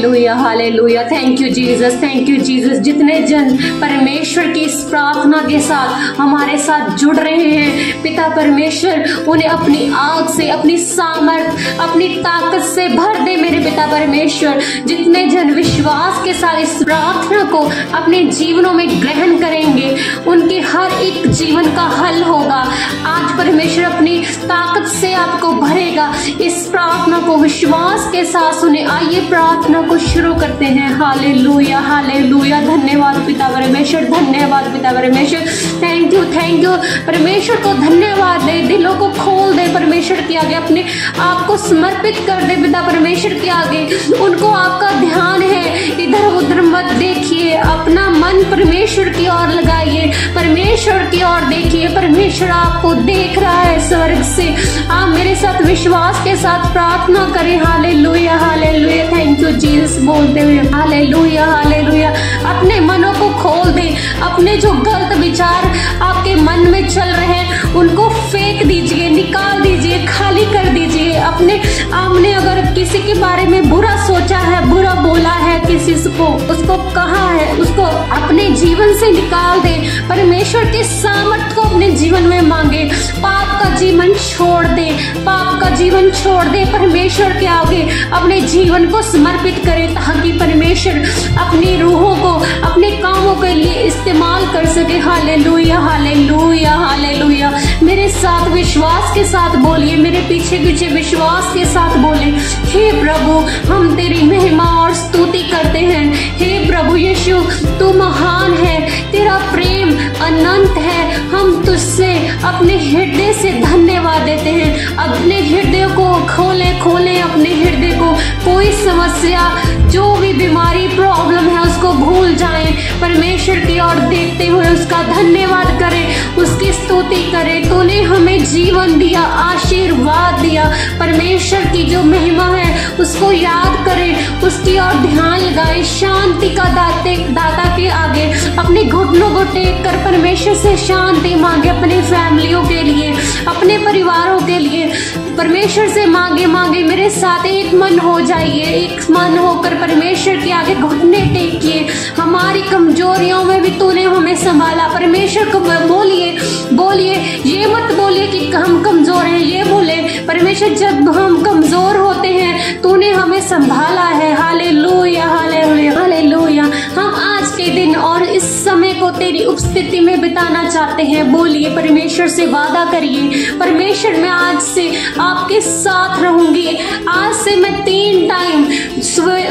Hallelujah hallelujah. Thank you Jesus, thank you Jesus. जितने जन परमेश्वर की इस प्रार्थना के साथ हमारे साथ जुड़ रहे हैं पिता परमेश्वर, उन्हें अपनी आग से, अपनी सामर्थ, अपनी ताकत से भर दे मेरे पिता परमेश्वर। जितने जन विश्वास के साथ इस प्रार्थना को अपने जीवनों में ग्रहण करेंगे, उनके हर एक जीवन का हल होगा। आज परमेश्वर अपनी ताकत से आपको भरेगा। इस प्रार्थना को विश्वास के साथ सुने। आइए प्रार्थना को शुरू करते हैं। Hallelujah hallelujah. धन्यवाद पिता परमेश्वर, धन्यवाद पिता परमेश्वर। थैंक यू परमेश्वर को धन्यवाद दे। दिलों को खोल दे परमेश्वर के आगे, अपने आप को समर्पित कर दे पिता परमेश्वर के आगे। उनको आपका ध्यान है, इधर उधर मत देखिए, अपना मन परमेश्वर की ओर लगाइए, परमेश्वर की ओर देखिए। परमेश्वर आपको देख रहा है स्वर्ग से। आप मेरे साथ विश्वास के साथ प्रार्थना करें। Hallelujah hallelujah. Thank you Jesus बोलते हुए हालेलुया हालेलुया। अपने मनों को खोल दे। अपने जो गलत विचार आपके मन में चल रहे हैं उनको फेंक दीजिए, निकाल दीजिए, खाली कर दीजिए। अपने आपने अगर किसी के बारे में बुरा सोचा है, बुरा बोला है, किसी को उसको कहा है, उसको अपने जीवन से निकाल दे। परमेश्वर के सामर्थ को अपने जीवन में मांगे। पाप का जीवन छोड़ दे, पाप का जीवन छोड़ दे। परमेश्वर के आगे अपने जीवन को समर्पित करे ताकि परमेश्वर अपनी रूहों को अपने कामों के लिए इस्तेमाल कर सके। Hallelujah hallelujah hallelujah. मेरे साथ विश्वास के साथ बोलिए, मेरे पीछे पीछे विश्वास के साथ बोले। हे प्रभु, हम तेरी महिमा और स्तुति करते हैं। हे प्रभु यीशु, तू महान है, तेरा प्रेम अनंत है। हम तुझसे अपने हृदय से धन्यवाद देते हैं। अपने हृदय को खोले अपने हृदय को। कोई समस्या, जो भी बीमारी, प्रॉब्लम है, उसको भूल जाएं। परमेश्वर की ओर देखते हुए उसका धन्यवाद करें, उसकी स्तुति करें। तूने हमें जीवन दिया, आशीर्वाद दिया। परमेश्वर की जो महिमा है उसको याद करें, उसकी ओर ध्यान लगाएं। शांति का दाता के आगे अपने घुटनों को टेक कर परमेश्वर से शांति मांगे। अपनी फैमिलियों के लिए, अपने परिवारों के लिए परमेश्वर से मांगे। मेरे साथ एक मन हो जाइए, एक मन होकर परमेश्वर के आगे घुटने टेकिए। हमारी कमजोरियों में भी तूने हमें संभाला। परमेश्वर को बोलिए, ये मत बोलिए कि हम कमजोर हैं, ये बोले परमेश्वर जब हम कमजोर होते हैं तूने हमें संभाला है। Hallelujah hallelujah hallelujah. हम आज के दिन और इस समय को तेरी उपस्थिति में बिताना चाहते हैं। बोलिए, परमेश्वर से वादा करिए, परमेश्वर मैं आज से आपके साथ रहूंगी। आज से मैं 3 टाइम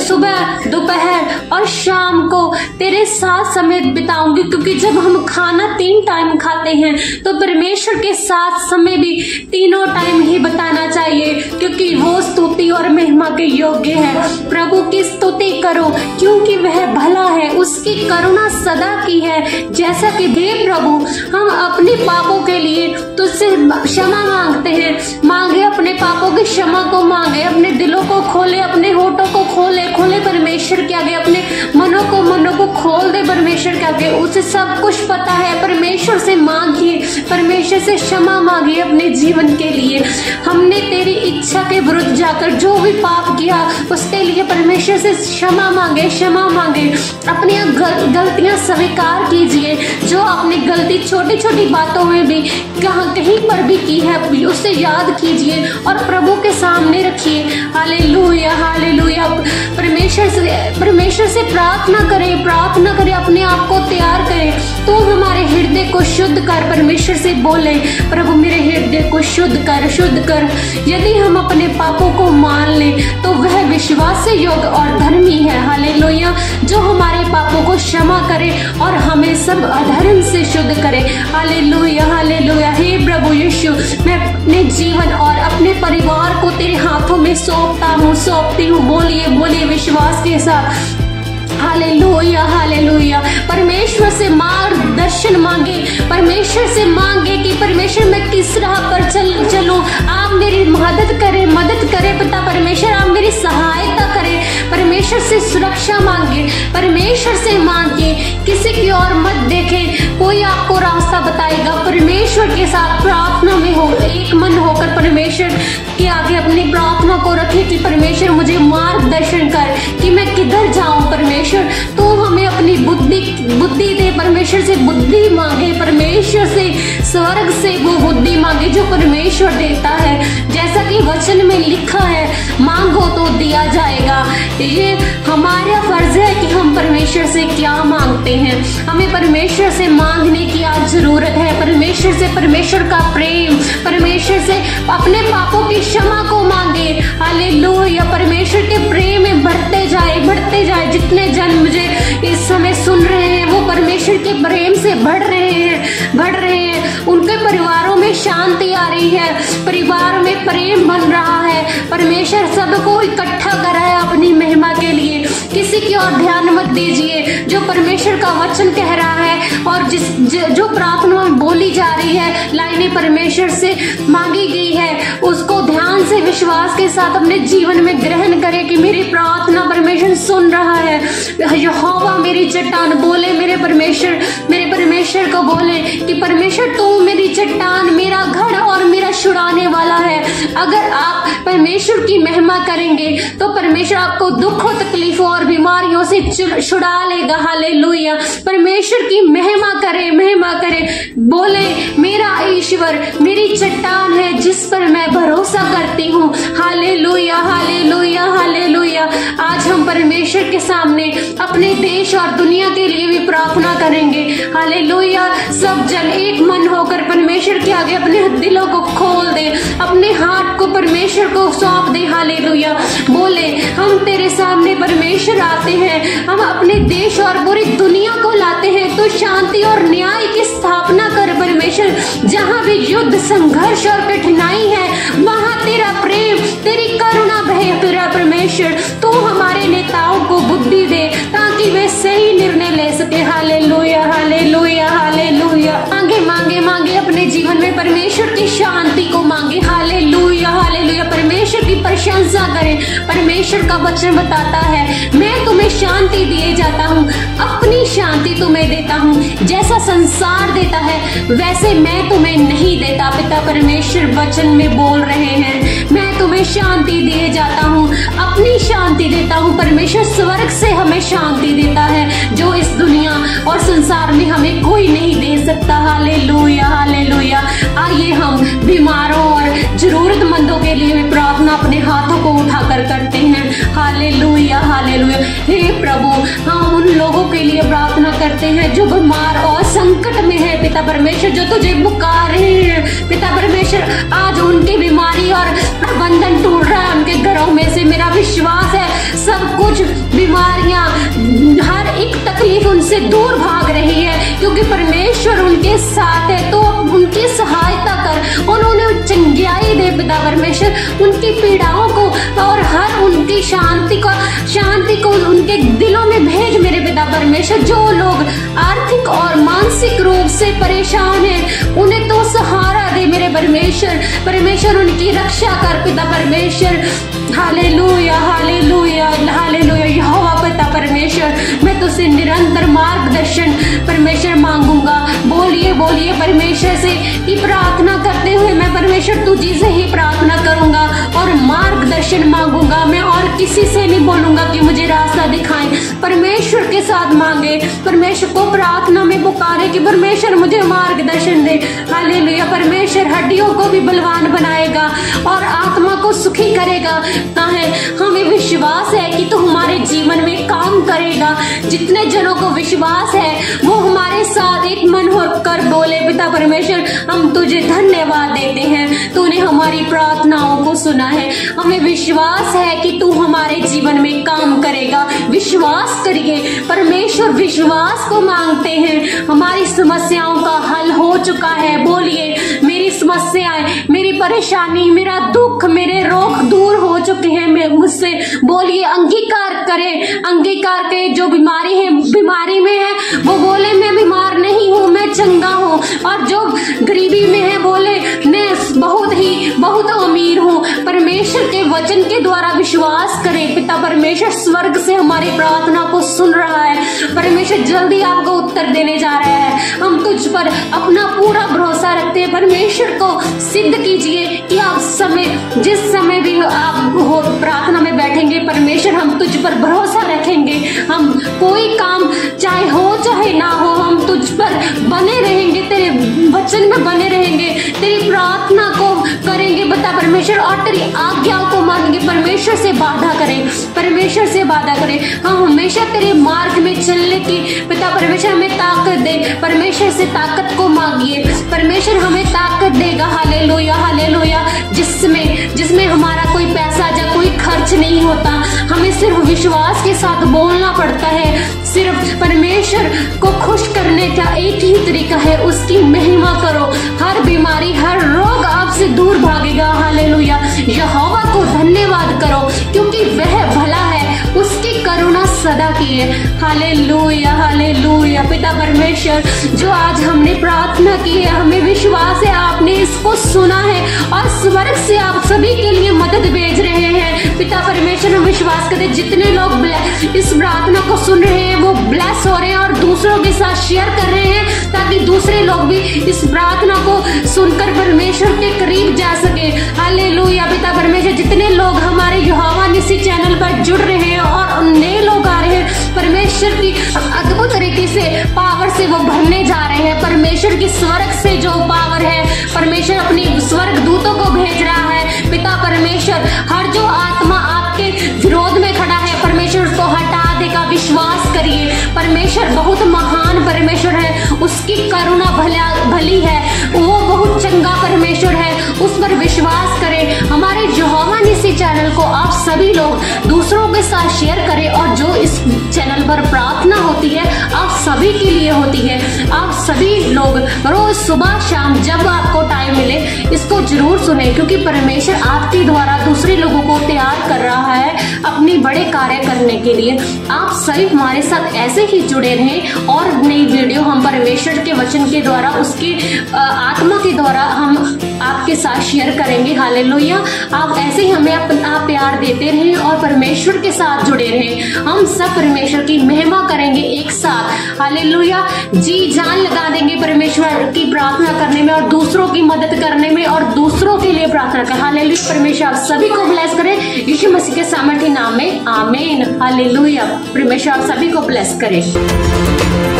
सुबह, दोपहर और शाम को तेरे साथ समय बिताऊंगी। क्योंकि जब हम खाना 3 टाइम खाते हैं तो परमेश्वर के साथ समय भी तीनों टाइम ही बताना चाहिए, क्योंकि वो स्तुति और महिमा के योग्य है। प्रभु की स्तुति करो क्योंकि वह भला है, उसकी करुणा सदा की है। जैसा कि हे प्रभु, हम अपने पापों के लिए तुझसे क्षमा मांगते हैं। मांगे अपने पापों की क्षमा को, मांगे अपने दिलों को खोले, अपने होठों को खोले परमेश्वर के आगे। अपने मनों को खोल दे परमेश्वर के आगे। उसे सब कुछ पता है। परमेश्वर से मांगिए, परमेश्वर से क्षमा मांगिए अपने जीवन के लिए। हमने तेरी इच्छा के विरुद्ध जाकर जो भी पाप किया उसके लिए परमेश्वर से क्षमा मांगे। अपनी गलतियां स्वीकार कीजिए। जो आपने गलती छोटी छोटी बातों में भी कहीं पर भी की है उसे याद कीजिए और प्रभु के सामने रखिए। Hallelujah hallelujah. परमेश्वर से प्रार्थना करें, अपने आप को तैयार करें। तो हमारे हृदय को शुद्ध कर। परमेश्वर से बोले, प्रभु मेरे हृदय को शुद्ध कर। यदि हम अपने पापों को मान लें तो वह विश्वास से योग्य और धर्मी है। हालेलुया। जो हमारे पापों को क्षमा करे और हमें सब अधर्म से शुद्ध करे। Hallelujah hallelujah. हे प्रभु यीशु, मैं अपने जीवन और अपने परिवार को तेरे हाथों में सौंपती हूँ। बोलिए विश्वास के साथ। Hallelujah hallelujah. परमेश्वर से मार्गदर्शन मांगे, परमेश्वर से मांगे कि परमेश्वर मैं किस राह पर चलूं। आप मेरी मदद करें पिता परमेश्वर, आप मेरी सहायता करें। परमेश्वर से सुरक्षा मांगे, परमेश्वर से मांगे। किसी की ओर मत देखें, कोई आपको रास्ता बताएगा। परमेश्वर के साथ प्रार्थना में एक मन होकर परमेश्वर के आगे अपनी प्रार्थना को रखे कि परमेश्वर मुझे मार्गदर्शन कर कि मैं किधर जाऊं। परमेश्वर तू हमें अपनी बुद्धि दे, परमेश्वर से बुद्धि मांगे, परमेश्वर से स्वर्ग से वो बुद्धि मांगे जो परमेश्वर देता है। जैसा कि वचन में लिखा है, मांगो तो दिया जाएगा। ये हमारा फर्ज है कि हम परमेश्वर से क्या मांगते हैं। हमें परमेश्वर से मांगने की आज जरूरत है। परमेश्वर से परमेश्वर का प्रेम, परमेश्वर से अपने पापों की क्षमा को मांगे। हालेलुया। परमेश्वर के प्रेम में बढ़ते जाए, बढ़ते जाए। जितने जन मुझे इस समय सुन रहे हैं वो परमेश्वर के प्रेम से बढ़ रहे हैं, बढ़ रहे हैं। उनके परिवारों में शांति आ रही है, परिवार में प्रेम बन रहा है। परमेश्वर सबको इकट्ठा करा है अपनी महिमा के लिए। किसी की ओर ध्यान मत दीजिए। जो परमेश्वर का वचन कह रहा है और जो प्रार्थना बोली जा रही है, लाइनें परमेश्वर से मांगी गई है, उसको ध्यान से विश्वास के साथ अपने जीवन में ग्रहण करें कि मेरी प्रार्थना परमेश्वर सुन रहा है। यहोवा मेरी चट्टान, बोले मेरे परमेश्वर को बोले कि परमेश्वर तू मेरी चट्टान, मेरा गढ़ और मेरा छुड़ाने वाला है। अगर आप परमेश्वर की महिमा करेंगे तो परमेश्वर आपको दुखों, तकलीफों और बीमारियों से छुड़ा लेगा। हालेलुया। परमेश्वर की महिमा करे, महिमा करे। बोले मेरा ईश्वर मेरी चट्टान है जिस पर मैं भरोसा करती हूँ। Hallelujah, hallelujah, hallelujah. आज हम परमेश्वर के सामने अपने देश और दुनिया के लिए भी प्रार्थना करेंगे। हालेलुया। सब जन एक मन होकर परमेश्वर के आगे अपने दिलों को खोल दे, अपने हाथ को परमेश्वर को सौंप दे। हालेलुया। बोले हम तेरे सामने परमेश्वर आते हैं, हम अपने देश और पूरी दुनिया को लाते हैं। तो शांति और न्याय की स्थापना कर परमेश्वर। जहाँ भी युद्ध, संघर्ष और कठिनाई है वहाँ तेरा प्रेम, तेरी करुणा बहे। तेरा परमेश्वर तू हमारे नेताओं को बुद्धि दे ताकि वे सही निर्णय ले सके। Hallelujah, hallelujah, hallelujah. मांगे मांगे मांगे अपने जीवन में परमेश्वर की शांति को मांगे। Hallelujah, hallelujah. परमेश्वर की प्रशंसा करें। परमेश्वर का वचन बताता है मैं तुम्हें शांति दिए जाता हूँ, अपनी शांति तुम्हें देता हूँ। जैसा संसार देता है वैसे मैं तुम्हें नहीं देता। पिता परमेश्वर वचन में बोल रहे हैं, मैं तुम्हें शांति दिए जाता हूँ, अपनी शांति देता हूँ। परमेश्वर स्वर्ग से हमें शांति देता है जो इस दुनिया और संसार में हमें कोई नहीं दे सकता। Hallelujah, hallelujah. आइए हम बीमारों और जरूरतमंदों के लिए भी प्रार्थना अपने हाथों को उठाकर करते हैं। Hallelujah, hallelujah. हे प्रभु, हम उन लोगों के लिए प्रार्थना करते हैं जो बीमार और संकट में है। पिता परमेश्वर जो तुझे पुकार रहे हैं, पिता परमेश्वर आज उनकी बीमारी और प्रबंधन टूट रहा है उनके घरों में से। मेरा विश्वास है सब कुछ बीमारियां, हर एक तकलीफ उनसे दूर भाग रही है क्योंकि परमेश्वर उनके साथ है। तो उनकी सहायता कर, उन्होंने चंगियाई दे पिता परमेश्वर, उनकी पीड़ाओं को और हर उनकी शांति को उनके दिलों में भेज मेरे पिता परमेश्वर। जो लोग आर्थिक और मानसिक रूप से परेशान हैं उन्हें तो सहारा दे मेरे परमेश्वर। परमेश्वर उनकी रक्षा कर पिता परमेश्वर। Hallelujah, hallelujah, hallelujah. यहोवा पिता परमेश्वर, मैं तुझसे निरंतर मार्गदर्शन परमेश्वर मांगूंगा। बोलिए बोलिए परमेश्वर से कि प्रार्थना करते हुए मैं परमेश्वर तुझी से ही प्रार्थना करूंगा और मार्गदर्शन मांगूंगा। मैं और किसी से नहीं बोलूंगा कि मुझे रास्ता दिखाएं। परमेश्वर के साथ मांगे, परमेश्वर को प्रार्थना में पुकारे कि परमेश्वर मुझे मार्गदर्शन दे। हालेलुया। परमेश्वर हड्डियों को भी बलवान बनाएगा और आत्मा को सुखी करेगा। हमें विश्वास है कि तू हमारे जीवन में काम करेगा। जितने जनों को विश्वास है वो हमारे साथ एक मन होकर बोले पिता परमेश्वर हम तुझे धन्यवाद देते हैं, तूने हमारी प्रार्थनाओं को सुना है। हमें विश्वास है कि तू हमारे जीवन में काम करेगा। विश्वास करिए परमेश्वर, विश्वास को मांगते हैं। हमारी समस्याओं का हल हो चुका है। बोलिए मेरी समस्याएं, मेरी परेशानी, मेरा दुख, मेरे रोग दूर हो चुके हैं मुझसे। बोलिए अंगीकार करें, अंगीकार करे। जो बीमारी में है वो बोले मैं बीमार नहीं हूँ, मैं चंगा हूँ। और जो गरीबी में है बोले मैं बहुत अमीर हूँ। परमेश्वर के वचन के द्वारा विश्वास करें। पिता परमेश्वर स्वर्ग से हमारी प्रार्थना को सुन रहा है। परमेश्वर जल्दी आपको उत्तर देने जा रहा है। हम तुझ तुझ पर अपना पूरा भरोसा रखते हैं। परमेश्वर को सिद्ध कीजिए कि आप जिस समय भी आप हो प्रार्थना में बैठेंगे, परमेश्वर हम तुझ पर भरोसा रखेंगे। हम कोई काम चाहे हो चाहे ना हो, हम तुझ पर बने रहेंगे, तेरे वचन में बने रहेंगे, तेरी प्रार्थना को करेंगे बता परमेश्वर, और तेरी आज्ञाओं को मानेंगे। परमेश्वर से वादा करें, परमेश्वर से वादा करें। हम हमेशा तेरे मार्ग में चलने की पिता परमेश्वर हमें ताकत दे। परमेश्वर से ताकत को मांगिए, परमेश्वर हमें ताकत देगा। Hallelujah hallelujah. जिसमें हमारा कोई पैसा या कोई खर्च नहीं होता, हमें सिर्फ विश्वास के साथ बोलना पड़ता है। सिर्फ परमेश्वर को खुश करने का एक ही तरीका है, उसकी महिमा करो। हर बीमारी हर रोग आपसे दूर भागेगा। हालेलुया। यहोवा को धन्यवाद करो क्योंकि वह भला है, उसकी करुणा सदा की है। Hallelujah hallelujah. पिता परमेश्वर, जो आज हमने प्रार्थना की है, हमें विश्वास है आपने इसको सुना है और स्वर्ग से आप सभी के लिए मदद भेज रहे हैं। पिता परमेश्वर, हम विश्वास करते जितने लोग इस प्रार्थना को सुन रहे हैं वो ब्लेस हो रहे हैं और दूसरों के साथ शेयर कर रहे हैं, ताकि दूसरे लोग भी इस प्रार्थना को सुनकर परमेश्वर के करीब जा सके। हालेलुया। पिता परमेश्वर, जितने लोग हमारे यहोवा निसी चैनल पर जुड़ रहे हैं और नए लोग आ रहे हैं, परमेश्वर की अद्भुत तरीके से पावर से वो भरने जा रहे हैं। परमेश्वर की स्वर्ग से जो पावर है, परमेश्वर अपनी स्वर्ग दूतों को भेज रहा है। पिता परमेश्वर, हर जो आत्मा आपके विरोध में खड़ा है, परमेश्वर उसको हटा देगा। विश्वास करिए, परमेश्वर बहुत महान परमेश्वर है, उसकी करुणा भली है, वो बहुत चंगा परमेश्वर है, उस पर विश्वास करें। हमारे यहोवा निसी चैनल को आप सभी लोग दूसरों के साथ शेयर करें, और जो इस चैनल पर प्रार्थना होती है आप सभी के लिए होती है। आप सभी लोग रोज सुबह शाम जब आपको टाइम मिले इसको जरूर सुने, क्योंकि परमेश्वर आपके द्वारा दूसरे लोगों को तैयार कर रहा है अपने बड़े कार्य करने के लिए। आप सभी हमारे साथ ऐसे ही जुड़े रहें और नई वीडियो हम परमेश्वर के वचन के द्वारा, उसके आत्मा के द्वारा हम आपके साथ शेयर करेंगे। हालेलुया। आप ऐसे ही हमें अपना प्यार देते रहें और परमेश्वर के साथ जुड़े रहें। हम सब परमेश्वर की महिमा करेंगे एक साथ। हालेलुया। जी जान लगा देंगे परमेश्वर की प्रार्थना करने में और दूसरों की मदद करने में और दूसरों के लिए प्रार्थना कर। हालेलुया। परमेश्वर आप सभी को ब्लेस करें यीशु मसीह के सामर्थ्य नाम में, आमीन। हालेलुया। परमेश्वर आप सभी को ब्लेस करे।